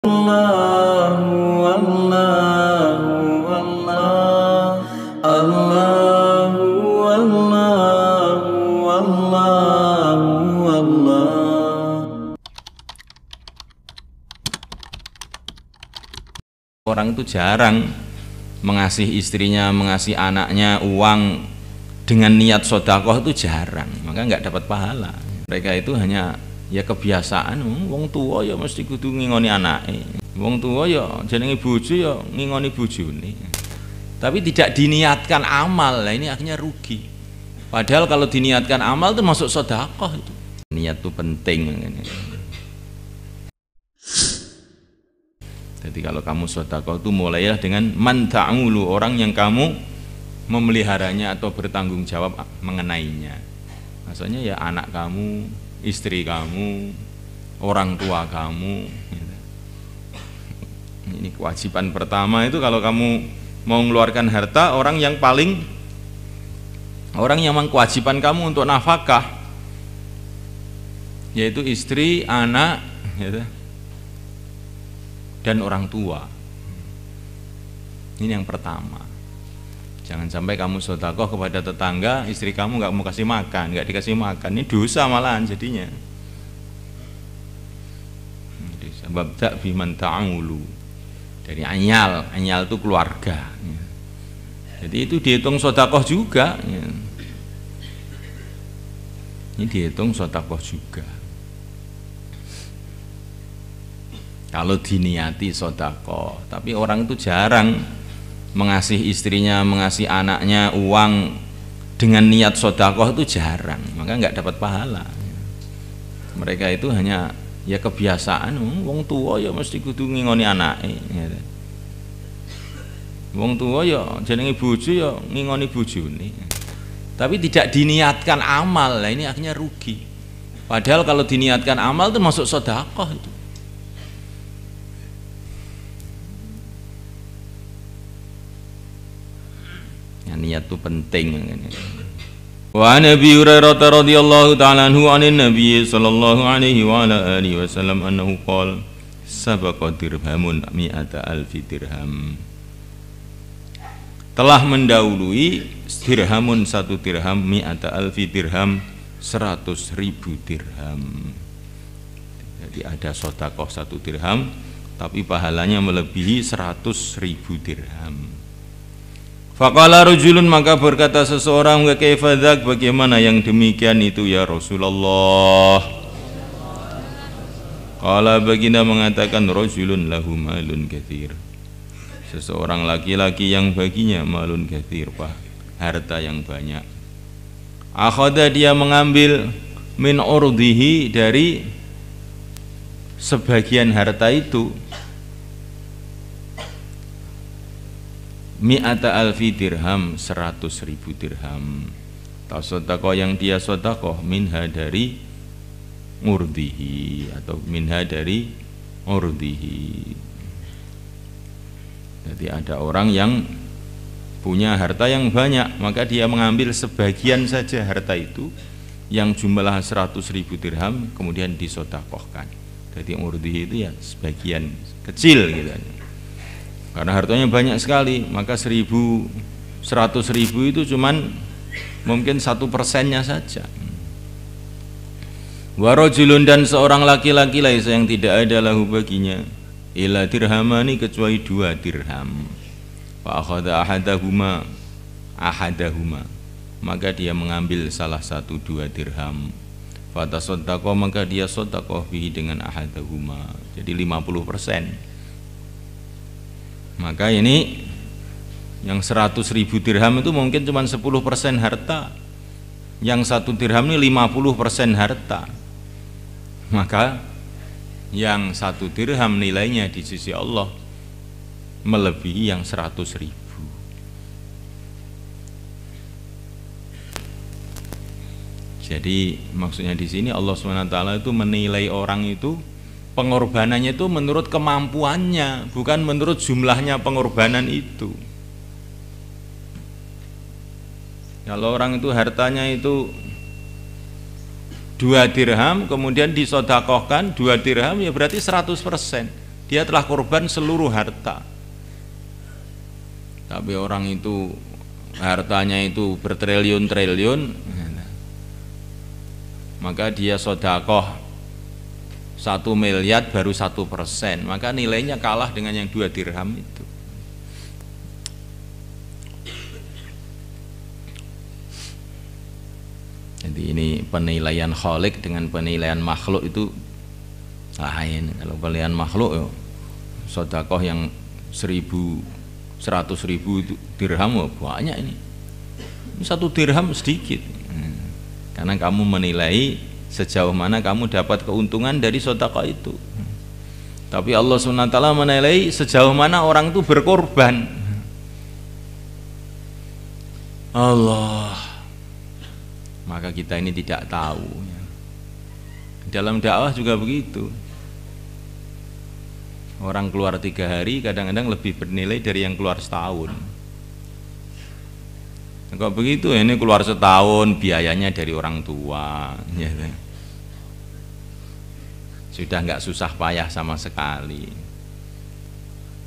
Allahu Allahu Allah Allahu Allahu Allahu Allah. Orang itu jarang mengasihi istrinya, mengasihi anaknya uang dengan niat sedekah itu jarang, maka nggak dapat pahala. Mereka itu hanya ya kebiasaan, wong tua ya mesti kudu ngingoni anake, wong tua ya jenenge bojo ya ngingoni bojone, tapi tidak diniatkan amal. Lah ini akhirnya rugi. Padahal kalau diniatkan amal itu masuk sedekah itu. Niat itu penting. Jadi kalau kamu sedekah itu mulailah dengan man ta'ulu, orang yang kamu memeliharanya atau bertanggung jawab mengenainya. Maksudnya ya anak kamu, istri kamu, orang tua kamu. Ini kewajiban pertama itu kalau kamu mau mengeluarkan harta, orang yang kewajiban kamu untuk nafkah, yaitu istri, anak, gitu, dan orang tua. Ini yang pertama. Jangan sampai kamu sedekah kepada tetangga, istri kamu nggak mau kasih makan, nggak dikasih makan, ini dosa malahan jadinya. Sebab tak biman ta'ulu, dari anyal itu keluarga. Jadi itu dihitung sedekah juga. Ini dihitung sedekah juga. Kalau diniati sedekah, tapi orang itu jarang mengasihi istrinya, mengasihi anaknya uang dengan niat sedekah itu jarang, maka nggak dapat pahala. Mereka itu hanya ya kebiasaan, wong tua ya mesti kudu ngingoni anake, wong tua ya jenenge bojo ya ngingoni bojone, tapi tidak diniatkan amal. Lah ini akhirnya rugi. Padahal kalau diniatkan amal itu masuk sedekah itu. Niat itu penting. Wa Nabi Hurairah radhiyallahu ta'ala anhu anin Nabi sallallahu alaihi wa ala alihi wasallam annahu qala sabaqa dirhamun mi'ata alfi dirham. Telah mendahului dirhamun satu dirham mi'ata alfi dirham 100.000 dirham. Jadi ada sedekah satu dirham tapi pahalanya melebihi 100.000 dirham. Faqala rajulun, maka berkata seseorang, wa kaifa dzak, bagaimana yang demikian itu ya Rasulullah? Qala, baginda mengatakan, rajulun lahu malun katsir, seseorang laki-laki yang baginya malun katsir, harta yang banyak. Akhadha, dia mengambil min urdihi, dari sebagian harta itu, mi'ata alfi dirham 100.000 dirham. Tasodakoh yang dia sodakoh minha dari urdihi, atau minha dari urdihi. Jadi ada orang yang punya harta yang banyak, maka dia mengambil sebagian saja harta itu yang jumlah 100.000 dirham, kemudian disodakohkan. Jadi urdihi itu ya sebagian kecil gitu. Karena hartanya banyak sekali, maka 100.000 itu cuman mungkin 1%-nya saja. Wa rajulun, dan seorang laki-laki laisa, yang tidak ada lahu baginya illa dirhamani, kecuali 2 dirham. Fa akhadha ahadahuma, maka dia mengambil salah satu 2 dirham. Fa tasaddaqa, maka dia sedekah bihi dengan ahadahuma, jadi 50%. Maka ini yang 100.000 dirham itu mungkin cuma 10% harta, yang 1 dirham ini 50% harta. Maka yang 1 dirham nilainya di sisi Allah melebihi yang 100.000. Jadi maksudnya di sini Allah SWT itu menilai orang itu, pengorbanannya itu menurut kemampuannya, bukan menurut jumlahnya pengorbanan itu. Kalau orang itu hartanya itu 2 dirham kemudian disodakohkan 2 dirham, ya berarti 100%. dia telah korban seluruh harta. Tapi orang itu hartanya itu bertriliun-triliun, maka dia sodakoh 1 miliar baru 1%, maka nilainya kalah dengan yang 2 dirham itu. Jadi ini penilaian khalik dengan penilaian makhluk itu lain. Kalau penilaian makhluk ya, sodakoh yang 100.000 dirham banyak ini. 1 dirham sedikit. Karena kamu menilai sejauh mana kamu dapat keuntungan dari sedekah itu. Tapi Allah SWT menilai sejauh mana orang itu berkorban. Allah. Maka kita ini tidak tahu. Dalam dakwah juga begitu. Orang keluar 3 hari kadang-kadang lebih bernilai dari yang keluar setahun. Kalau begitu ini keluar setahun biayanya dari orang tua, ya. Sudah nggak susah payah sama sekali.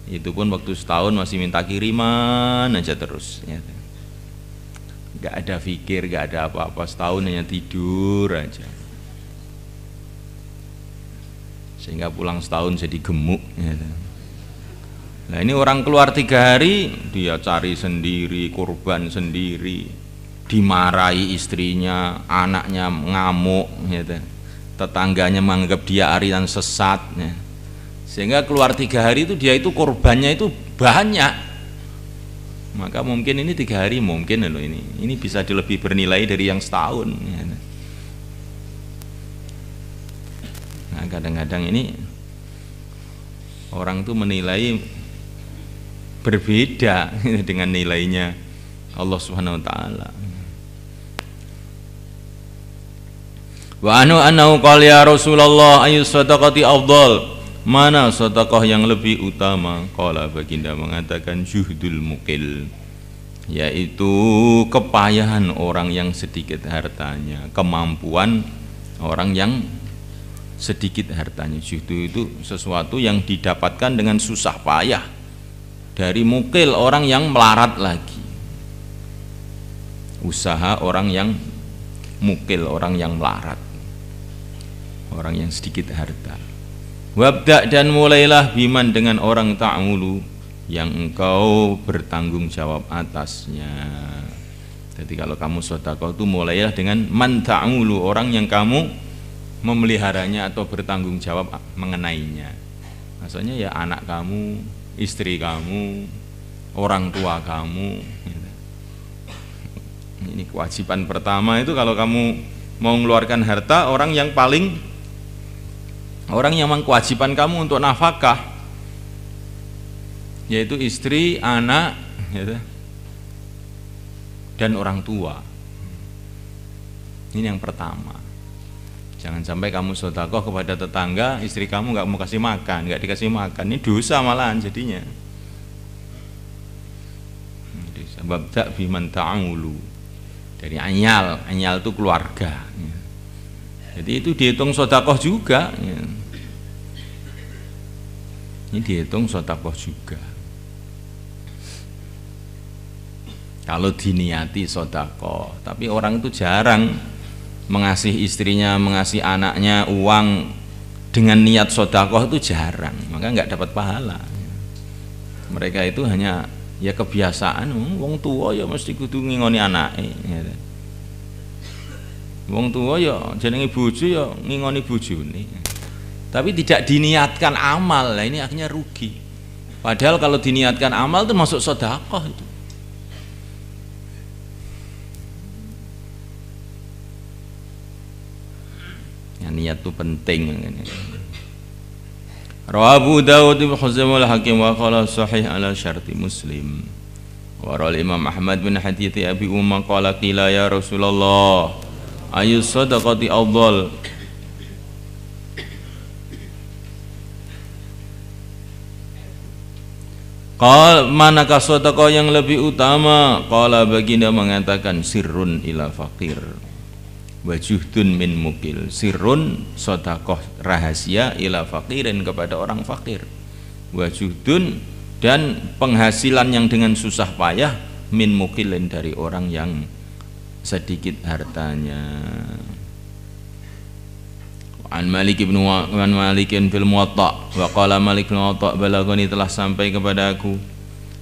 Itu pun waktu setahun masih minta kiriman aja terus, ya. Nggak ada fikir, nggak ada apa-apa, setahun hanya tidur aja. Sehingga pulang setahun jadi gemuk, ya. Nah ini orang keluar 3 hari dia cari sendiri, korban sendiri, dimarahi istrinya, anaknya ngamuk, ya. Tetangganya menganggap dia arian sesat, ya. Sehingga keluar 3 hari itu dia itu korbannya itu banyak. Maka mungkin ini 3 hari mungkin loh ini bisa lebih bernilai dari yang setahun, ya. Nah kadang-kadang ini orang tuh menilai berbeda dengan nilainya Allah Subhanahu wa taala. Wa anhu qala ya Rasulullah ayu sadaqati afdal, mana sedekah yang lebih utama? Qala baginda mengatakan juhdul mukil, yaitu kepayahan orang yang sedikit hartanya, kemampuan orang yang sedikit hartanya. Juhdu itu sesuatu yang didapatkan dengan susah payah dari mukil, orang yang melarat lagi. Usaha orang yang mukil, orang yang melarat, orang yang sedikit harta. Wabda, dan mulailah biman dengan orang ta'mulu, yang engkau bertanggung jawab atasnya. Jadi kalau kamu sedekah itu mulailah dengan man ta'mulu, orang yang kamu memeliharanya atau bertanggung jawab mengenainya. Maksudnya ya anak kamu, istri kamu, orang tua kamu. Ini kewajiban pertama itu kalau kamu mau mengeluarkan harta, orang yang memang kewajiban kamu untuk nafkah, yaitu istri, anak, gitu, dan orang tua. Ini yang pertama. Jangan sampai kamu sedekah kepada tetangga, istri kamu nggak mau kasih makan, nggak dikasih makan, ini dosa malahan jadinya. Sebab tak biman ta'amulu, dari anyal itu keluarga. Jadi itu dihitung sedekah juga. Ini dihitung sedekah juga. Kalau diniati sedekah, tapi orang itu jarang mengasihi istrinya, mengasihi anaknya uang dengan niat sedekah itu jarang, maka nggak dapat pahala. Mereka itu hanya ya kebiasaan, wong tua ya mesti kudu ngingoni anake, ya. Wong tua ya jenenge bojo ya ngingoni bojone. Tapi tidak diniatkan amal, lah ini akhirnya rugi. Padahal kalau diniatkan amal itu masuk sedekah itu. Niat itu penting. Rawahu Abu Dawud bin Khuzaimah al-Hakim wa qala sahih ala syarti Muslim. Wa rawal Imam Ahmad bin hadits Abi Umar qala qila ya Rasulullah ayu sadaqati afdal? Qal, manakah sedekah yang lebih utama? Qala, baginda mengatakan sirrun ila faqir wa juhdun min mukil. Sirrun sedekah rahasia ila faqirin, kepada orang fakir. wa juhdun, dan penghasilan yang dengan susah payah, min mukilin, dari orang yang sedikit hartanya. An Malik bin fil Muwatta, wa qala Malik bin Muwatta, balagani, telah sampai kepada aku,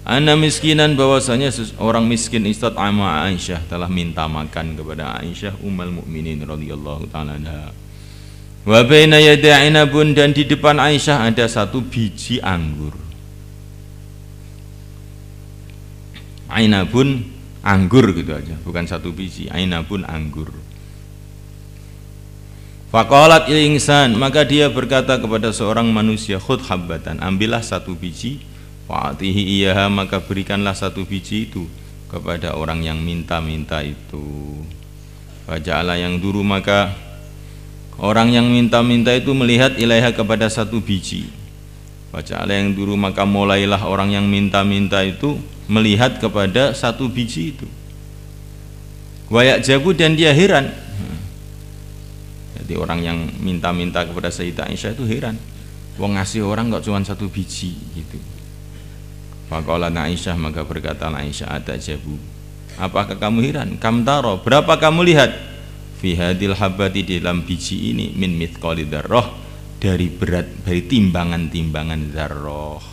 anna miskinan, bahwasanya orang miskin, istat'ama Aisyah, telah minta makan kepada Aisyah ummul mukminin radhiyallahu taala anha. Wa baina yaday inabun, dan di depan Aisyah ada satu biji anggur. Ainabun, anggur gitu aja, bukan satu biji. Ainabun, anggur. Faqalat il insan, maka dia berkata kepada seorang manusia, khudh habbatan, ambillah satu biji, fa'atihi iyaha, maka berikanlah satu biji itu kepada orang yang minta-minta itu. Faja'ala yang duru, maka orang yang minta-minta itu melihat ilaiha, kepada satu biji. Faja'ala yang duru, maka mulailah orang yang minta-minta itu melihat kepada satu biji itu. Wayak jabu, dan dia heran. Jadi orang yang minta-minta kepada Sayyidah Aisyah itu heran, wong ngasih orang kok cuma satu biji gitu. Faqalat Aisyah, maka berkata Aisyah, atajabu, apakah kamu heran? Kam taro, berapa kamu lihat? Fi hadil habati, dalam biji ini, min mithqali dzarrah, dari berat, dari timbangan-timbangan dzarrah.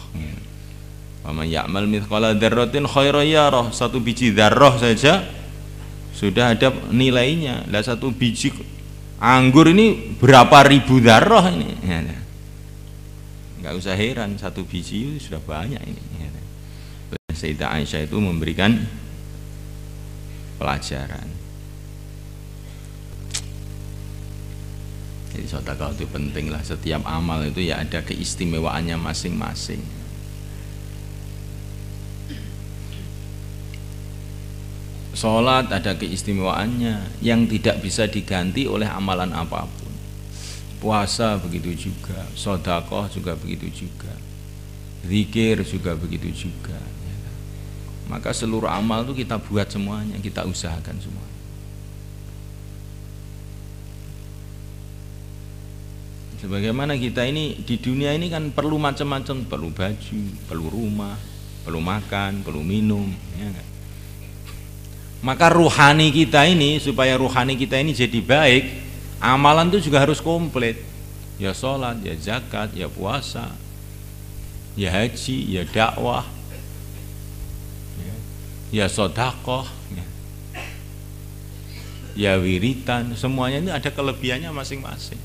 Wa may ya'mal mithqala dzarratin khairan yarah, satu biji dzarrah saja sudah ada nilainya. Lah satu biji anggur ini berapa ribu dzarrah ini, ya. Nggak usah heran, satu biji sudah banyak ini, ya. Sayyidah Aisyah itu memberikan pelajaran. Jadi sedekah itu penting lah, setiap amal itu ya ada keistimewaannya masing-masing. Sholat ada keistimewaannya yang tidak bisa diganti oleh amalan apapun. Puasa begitu juga, sedekah juga begitu juga, zikir juga begitu juga. Maka seluruh amal itu kita buat semuanya, kita usahakan semua. Sebagaimana kita ini di dunia ini kan perlu macam-macam, perlu baju, perlu rumah, perlu makan, perlu minum, ya kan? Maka ruhani kita ini, supaya ruhani kita ini jadi baik, amalan itu juga harus komplit. Ya sholat, ya zakat, ya puasa, ya haji, ya dakwah, ya sedekah, ya wiritan, semuanya ini ada kelebihannya masing-masing.